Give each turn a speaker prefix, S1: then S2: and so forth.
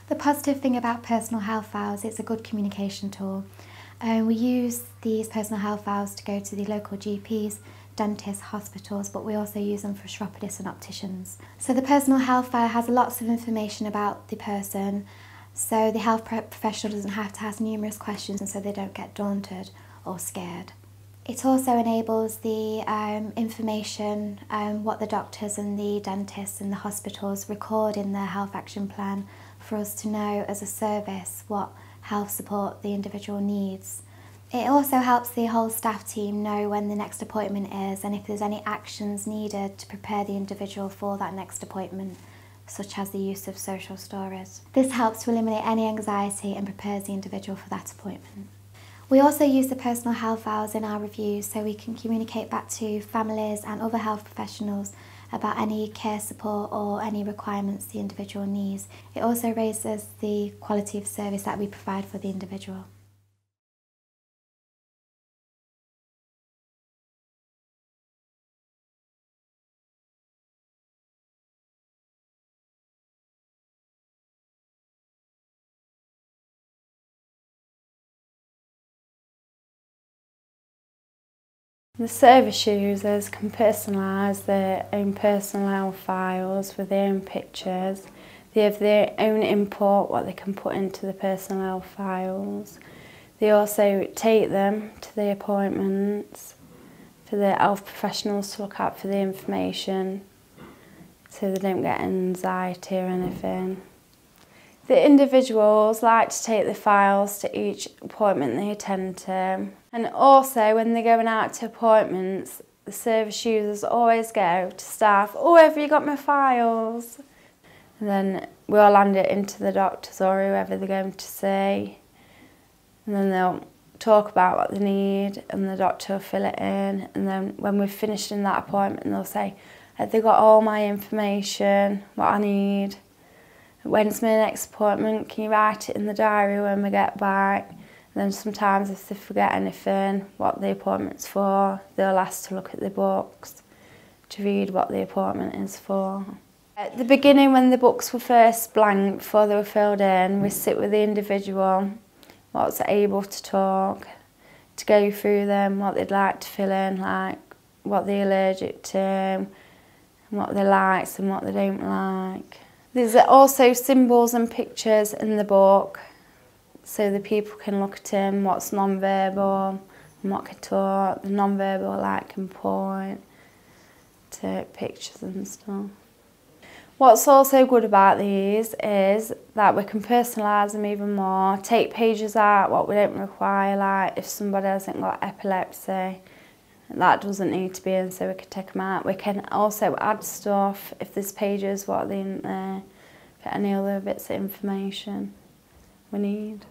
S1: The positive thing about personal health files, it's a good communication tool. We use these personal health files to go to the local GPs, dentists, hospitals, but we also use them for chiropodists and opticians. So the personal health file has lots of information about the person, so the health professional doesn't have to ask numerous questions and so they don't get daunted or scared. It also enables the information, what the doctors and the dentists and the hospitals record in their health action plan for us to know as a service what health support the individual needs. It also helps the whole staff team know when the next appointment is and if there's any actions needed to prepare the individual for that next appointment, such as the use of social stories. This helps to eliminate any anxiety and prepares the individual for that appointment. We also use the personal health files in our reviews so we can communicate back to families and other health professionals about any care support or any requirements the individual needs. It also raises the quality of service that we provide for the individual.
S2: The service users can personalise their own personal health files with their own pictures. They have their own input, what they can put into the personal health files. They also take them to the appointments for the health professionals to look at for the information so they don't get anxiety or anything. The individuals like to take the files to each appointment they attend to. And also when they're going out to appointments, the service users always go to staff, "Oh, have you got my files?" And then we all hand it into the doctors or whoever they're going to see. And then they'll talk about what they need and the doctor will fill it in. And then when we've finished in that appointment, they'll say, "Have they got all my information, what I need? When's my next appointment? Can you write it in the diary when we get back?" And then sometimes if they forget anything, what the appointment's for, they'll ask to look at the books to read what the appointment is for. At the beginning, when the books were first blank before they were filled in, we sit with the individual, what's able to talk, to go through them, what they'd like to fill in, like what they're allergic to, and what they like and what they don't like. There's also symbols and pictures in the book so the people can look at them, what's non-verbal and what can talk. The non-verbal like can point to pictures and stuff. What's also good about these is that we can personalise them even more, take pages out what we don't require, like if somebody hasn't got epilepsy, that doesn't need to be in, so we can take them out. We can also add stuff if there's pages what are in there, for any other bits of information we need.